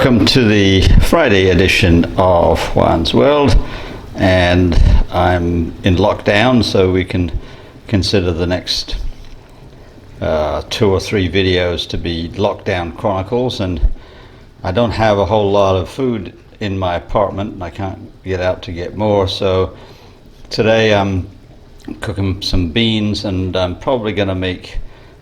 welcome to the Friday edition of Juan's World, and I'm in lockdown, so we can consider the next 2 or 3 videos to be lockdown chronicles. And I don't have a whole lot of food in my apartment and I can't get out to get more, so today I'm cooking some beans, and I'm probably going to make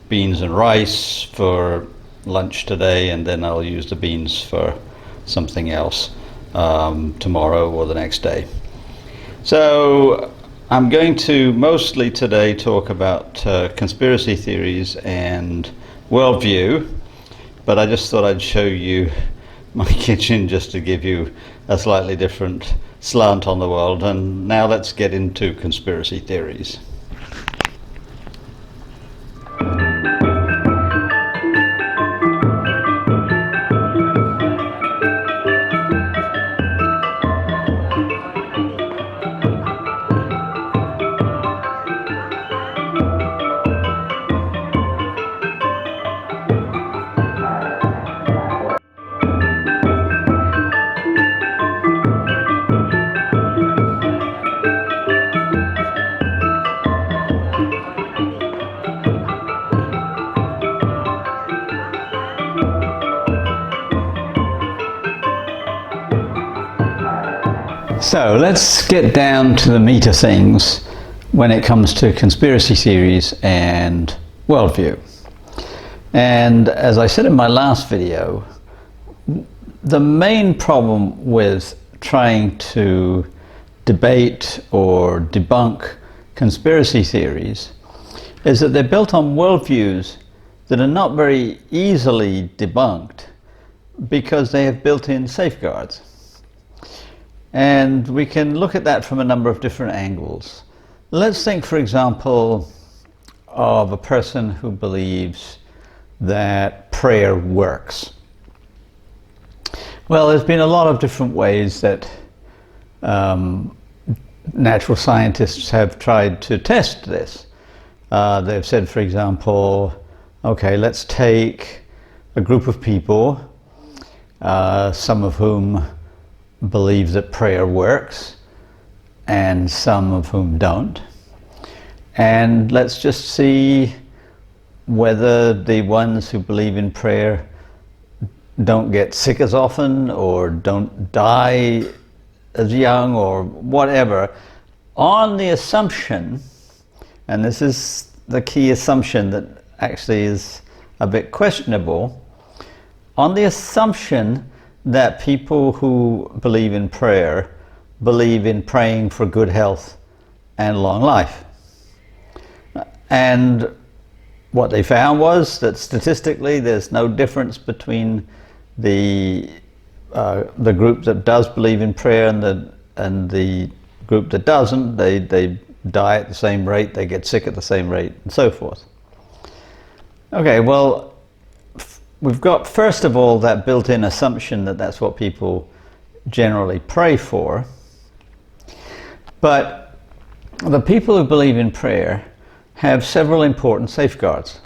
beans and rice for lunch today, and then I'll use the beans for something else tomorrow or the next day. So I'm going to mostly today talk about conspiracy theories and worldview, but I just thought I'd show you my kitchen just to give you a slightly different slant on the world. And now let's get into conspiracy theories. So let's get down to the meat of things when it comes to conspiracy theories and worldview. And as I said in my last video, the main problem with trying to debate or debunk conspiracy theories is that they're built on worldviews that are not very easily debunked because they have built-in safeguards. And we can look at that from a number of different angles. Let's think, for example, of a person who believes that prayer works. Well, there's been a lot of different ways that natural scientists have tried to test this. They've said, for example, okay, let's take a group of people, some of whom believe that prayer works and some of whom don't, and let's just see whether the ones who believe in prayer don't get sick as often or don't die as young or whatever, on the assumption, and this is the key assumption that actually is a bit questionable, on the assumption that people who believe in prayer believe in praying for good health and long life. And what they found was that statistically there's no difference between the group that does believe in prayer and the group that doesn't. They die at the same rate, they get sick at the same rate, and so forth. Okay, well, we've got, first of all, that built-in assumption that that's what people generally pray for. But the people who believe in prayer have several important safeguards.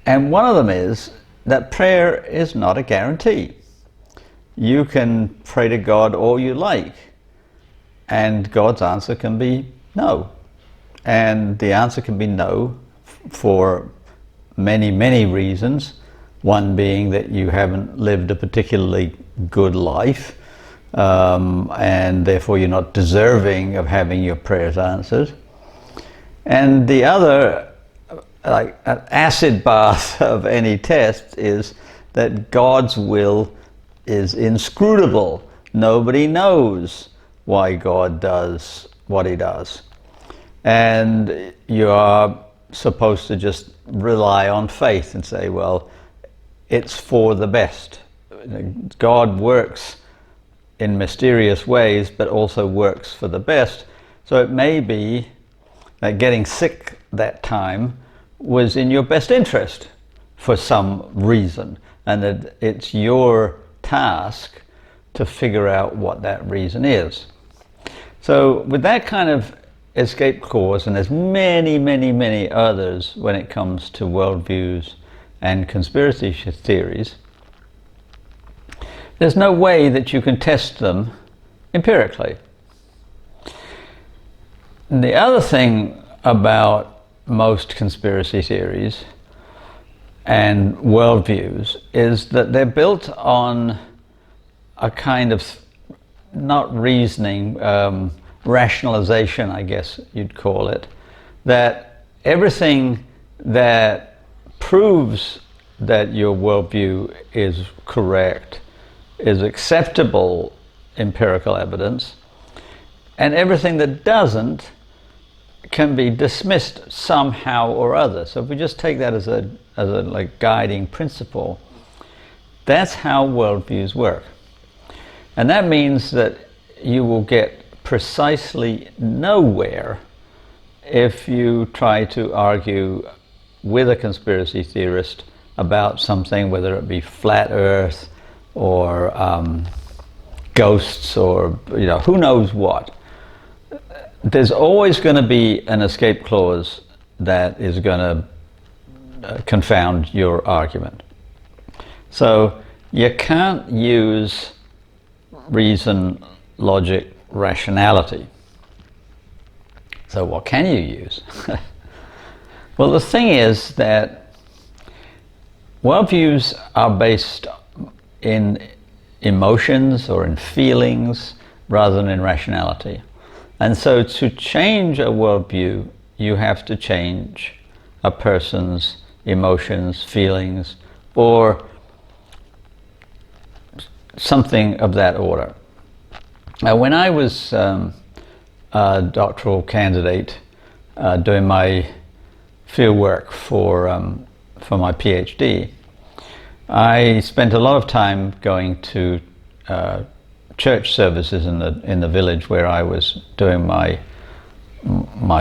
And one of them is that prayer is not a guarantee. You can pray to God all you like, and God's answer can be no. And the answer can be no for many reasons, one being that you haven't lived a particularly good life, and therefore you're not deserving of having your prayers answered. And the other, like an acid bath of any test, is that God's will is inscrutable. Nobody knows why God does what he does, and you are supposed to just rely on faith and say, well, it's for the best. God works in mysterious ways, but also works for the best. So it may be that getting sick that time was in your best interest for some reason, and that it's your task to figure out what that reason is. So with that kind of escape clause, and there's many others when it comes to worldviews and conspiracy theories, there's no way that you can test them empirically. And the other thing about most conspiracy theories and worldviews is that they're built on a kind of, not reasoning, rationalization, I guess you'd call it, that everything that proves that your worldview is correct is acceptable empirical evidence, and everything that doesn't can be dismissed somehow or other. So if we just take that as a like guiding principle, that's how worldviews work. And that means that you will get precisely nowhere if you try to argue with a conspiracy theorist about something, whether it be flat earth or ghosts or who knows what. There's always going to be an escape clause that is going to confound your argument. So you can't use reason, logic, rationality. So what can you use? Well, the thing is that worldviews are based in emotions or in feelings rather than in rationality. And so to change a worldview, you have to change a person's emotions, feelings, or something of that order. Now, when I was a doctoral candidate doing my field work for my PhD, I spent a lot of time going to church services in the village where I was doing my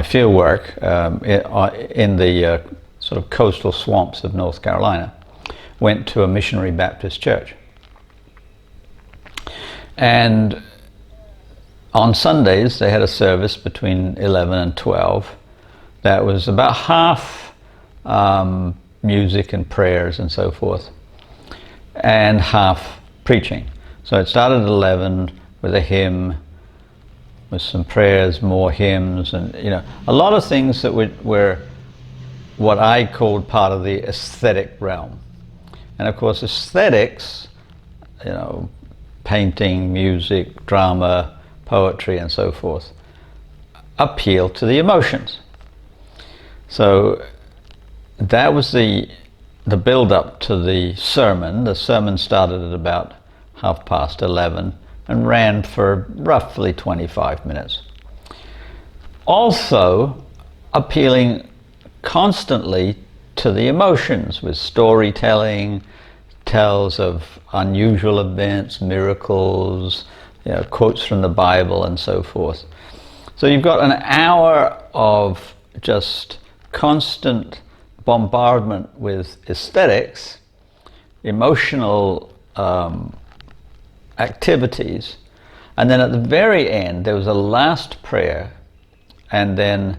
field work in the sort of coastal swamps of North Carolina. Went to a missionary Baptist church. And on Sundays they had a service between 11 and 12 that was about half music and prayers and so forth, and half preaching. So it started at 11 with a hymn, with some prayers, more hymns, and a lot of things that were what I called part of the aesthetic realm. And of course aesthetics, painting, music, drama, poetry and so forth, appeal to the emotions. So that was the build-up to the sermon. The sermon started at about 11:30 and ran for roughly 25 minutes. Also appealing constantly to the emotions with storytelling, tells of unusual events, miracles, quotes from the Bible and so forth. So you've got an hour of just constant bombardment with aesthetics, emotional activities, and then at the very end there was a last prayer and then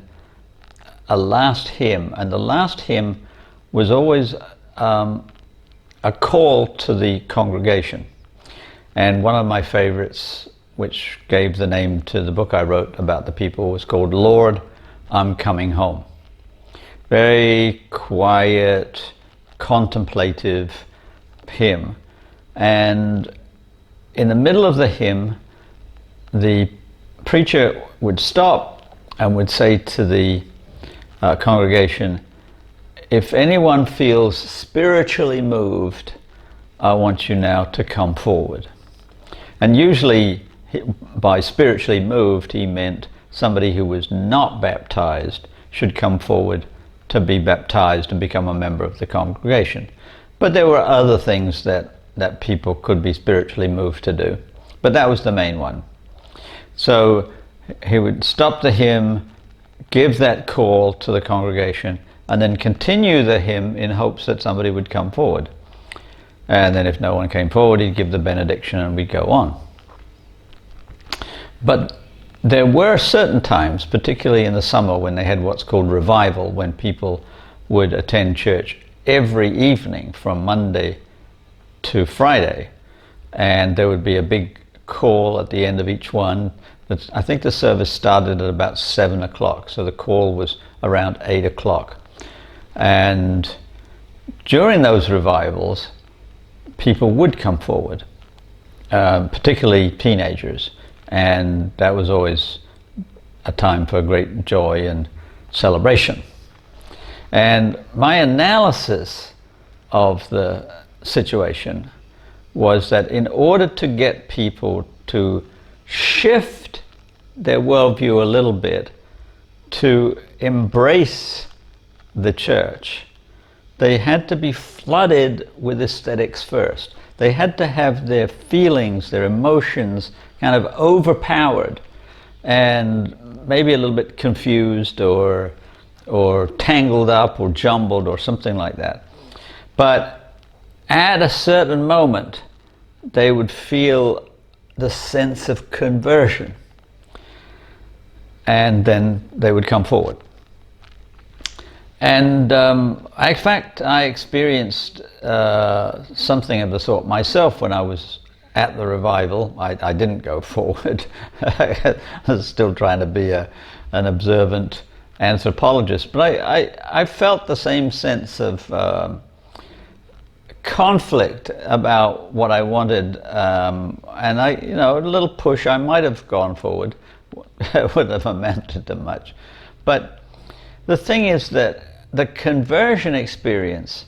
a last hymn, and the last hymn was always a call to the congregation. And one of my favorites, which gave the name to the book I wrote about the people, was called Lord, I'm Coming Home. Very quiet, contemplative hymn. And in the middle of the hymn, the preacher would stop and would say to the congregation, if anyone feels spiritually moved, I want you now to come forward. And usually by spiritually moved he meant somebody who was not baptized should come forward to be baptized and become a member of the congregation. But there were other things that people could be spiritually moved to do, but that was the main one. So he would stop the hymn, give that call to the congregation, and then continue the hymn in hopes that somebody would come forward. And then if no one came forward, he'd give the benediction and we'd go on. But there were certain times, particularly in the summer, when they had what's called revival, when people would attend church every evening from Monday to Friday. and there would be a big call at the end of each one. I think the service started at about 7 o'clock, so the call was around 8 o'clock. And during those revivals, people would come forward, particularly teenagers, and that was always a time for great joy and celebration. And my analysis of the situation was that in order to get people to shift their worldview a little bit, to embrace the church, they had to be flooded with aesthetics first. They had to have their feelings, their emotions kind of overpowered and maybe a little bit confused or tangled up or jumbled or something like that. But at a certain moment, they would feel the sense of conversion, and then they would come forward. And in fact, I experienced something of the sort myself when I was at the revival. I didn't go forward. I was still trying to be an observant anthropologist, but I felt the same sense of conflict about what I wanted, and a little push. I might have gone forward. It wouldn't have amounted to much. But the thing is that the conversion experience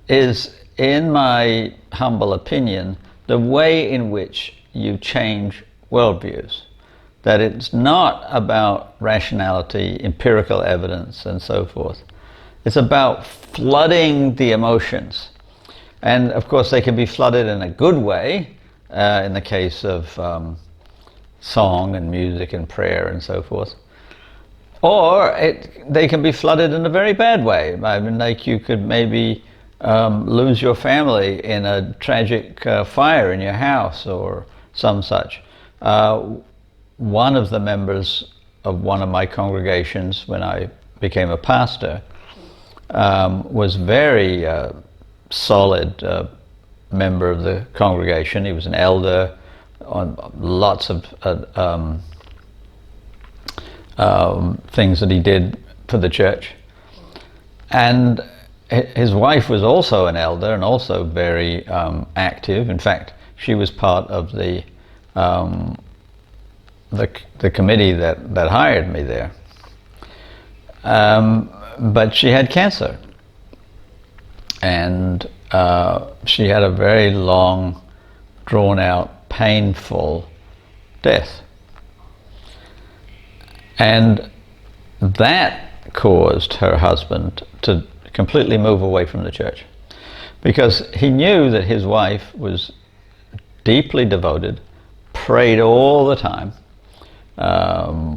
is, in my humble opinion, the way in which you change worldviews. That it's not about rationality, empirical evidence, and so forth. It's about flooding the emotions. And of course, they can be flooded in a good way, in the case of song and music and prayer and so forth. Or they can be flooded in a very bad way. I mean, like you could maybe lose your family in a tragic fire in your house or some such. One of the members of one of my congregations, when I became a pastor, was very solid member of the congregation. He was an elder on lots of things that he did for the church. And his wife was also an elder and also very active. In fact, she was part of the committee that hired me there. But she had cancer. And she had a very long, drawn-out, painful death. And that caused her husband to completely move away from the church, because he knew that his wife was deeply devoted, prayed all the time,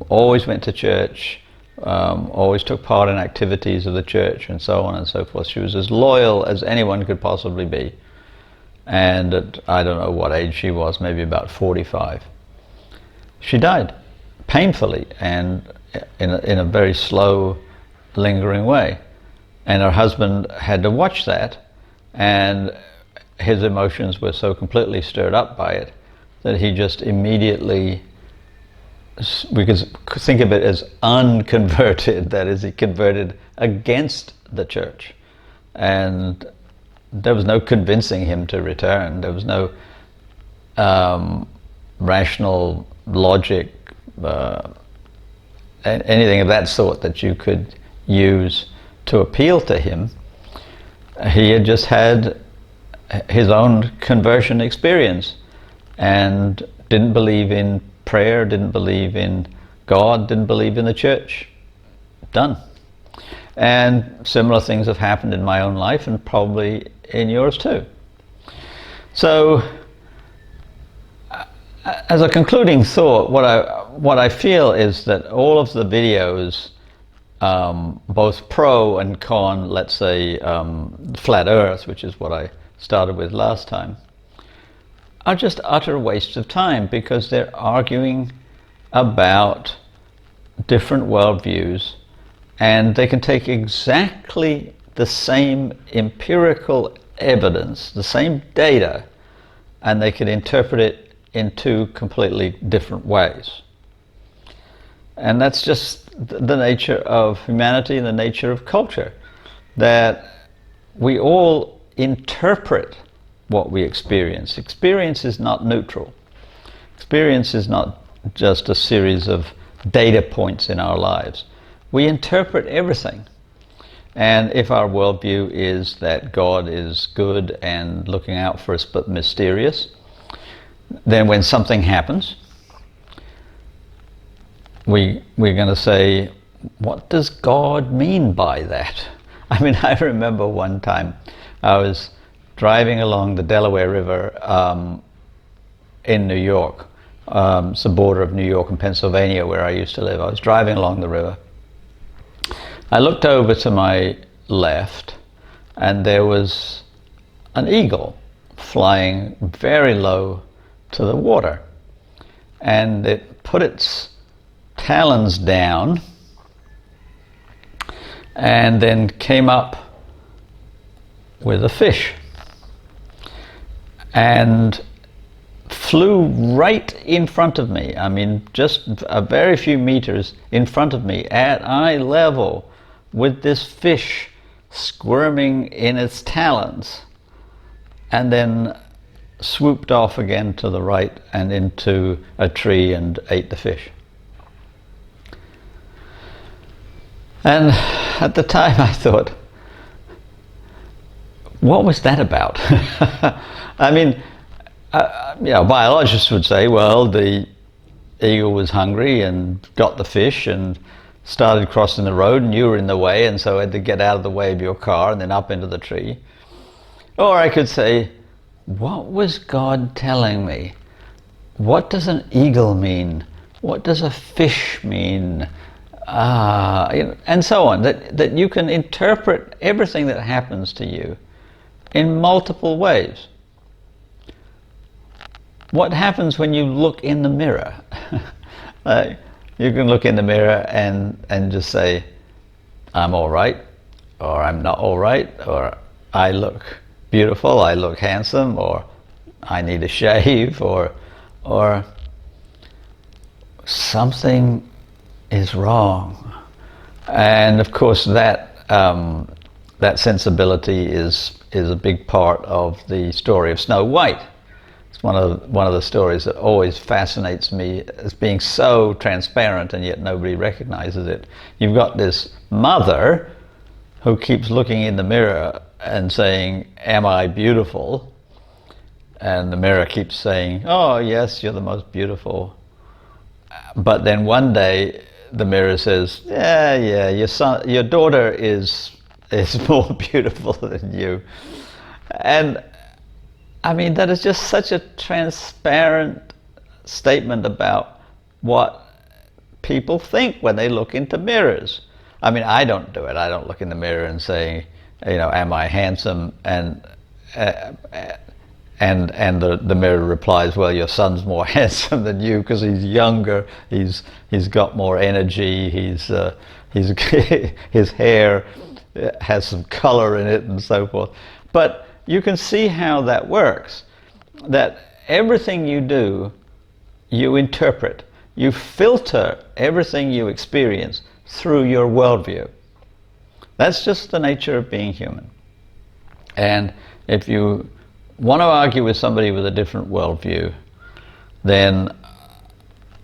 always went to church, always took part in activities of the church, and so on and so forth. She was as loyal as anyone could possibly be. And at, I don't know what age she was, maybe about 45, she died painfully and in a very slow, lingering way. And her husband had to watch that, and his emotions were so completely stirred up by it that he just immediately, we could think of it as unconverted, that is, he converted against the church. And there was no convincing him to return. There was no rational logic, anything of that sort that you could use to appeal to him. He had just had his own conversion experience and didn't believe in prayer, didn't believe in God, didn't believe in the church. Done. And similar things have happened in my own life and probably in yours too. So, as a concluding thought, what I feel is that all of the videos, both pro and con, let's say flat earth, which is what I started with last time, are just utter wastes of time, because they're arguing about different worldviews, and they can take exactly the same empirical evidence, the same data, and they could interpret it in two completely different ways. And that's just the nature of humanity and the nature of culture, that we all interpret what we experience. Experience is not neutral. Experience is not just a series of data points in our lives. We interpret everything. And if our worldview is that God is good and looking out for us but mysterious, then when something happens, we're going to say, what does God mean by that? I mean, I remember one time I was driving along the Delaware River in New York. It's the border of New York and Pennsylvania where I used to live. I was driving along the river. I looked over to my left, and there was an eagle flying very low to the water. And it put its talons down and then came up with a fish and flew right in front of me. I mean, just a very few meters in front of me at eye level, with this fish squirming in its talons, and then swooped off again to the right and into a tree and ate the fish. And at the time I thought, what was that about? I mean, biologists would say, well, the eagle was hungry and got the fish and started crossing the road and you were in the way, and so had to get out of the way of your car and then up into the tree. Or I could say, what was God telling me? What does an eagle mean? What does a fish mean? And so on. That you can interpret everything that happens to you in multiple ways. What happens when you look in the mirror? You can look in the mirror and just say, I'm all right, or I'm not all right, or I look beautiful, I look handsome, or I need a shave, or something is wrong. And of course that sensibility is a big part of the story of Snow White. It's one of the stories that always fascinates me as being so transparent and yet nobody recognizes it. You've got this mother who keeps looking in the mirror and saying, am I beautiful? And the mirror keeps saying, oh yes, you're the most beautiful. But then one day the mirror says, yeah, your daughter is more beautiful than you. And I mean, that is just such a transparent statement about what people think when they look into mirrors. I mean, I don't do it. I don't look in the mirror and say, am I handsome? And the mirror replies, well, your son's more handsome than you because he's younger, he's got more energy, his hair has some color in it and so forth. But you can see how that works, that everything you do, you interpret. You filter everything you experience through your worldview. That's just the nature of being human. And if you want to argue with somebody with a different worldview, then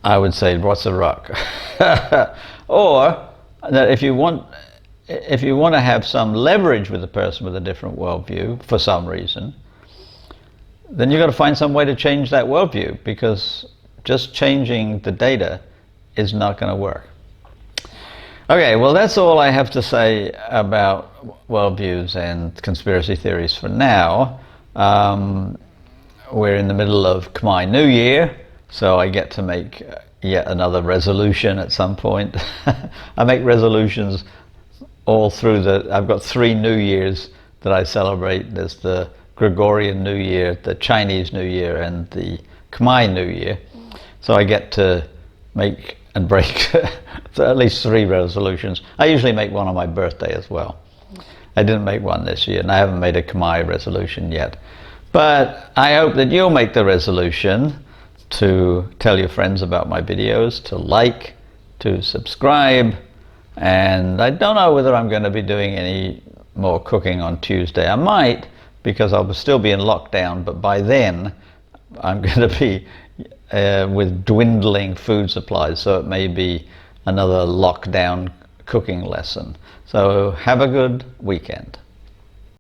I would say, what's a rock? Or that if you want to have some leverage with a person with a different worldview for some reason, then you've got to find some way to change that worldview, because just changing the data is not going to work. Okay, well, that's all I have to say about worldviews and conspiracy theories for now. We're in the middle of Khmer New Year, so I get to make yet another resolution at some point. I make resolutions all through I've got 3 New Years that I celebrate. There's the Gregorian New Year, the Chinese New Year, and the Khmer New Year. So I get to make and break at least 3 resolutions. I usually make one on my birthday as well. I didn't make one this year, and I haven't made a Khmer resolution yet. But I hope that you'll make the resolution to tell your friends about my videos, to like, to subscribe, and I don't know whether I'm going to be doing any more cooking on Tuesday. I might, because I'll still be in lockdown, but by then I'm going to be with dwindling food supplies, so it may be another lockdown cooking lesson. So have a good weekend.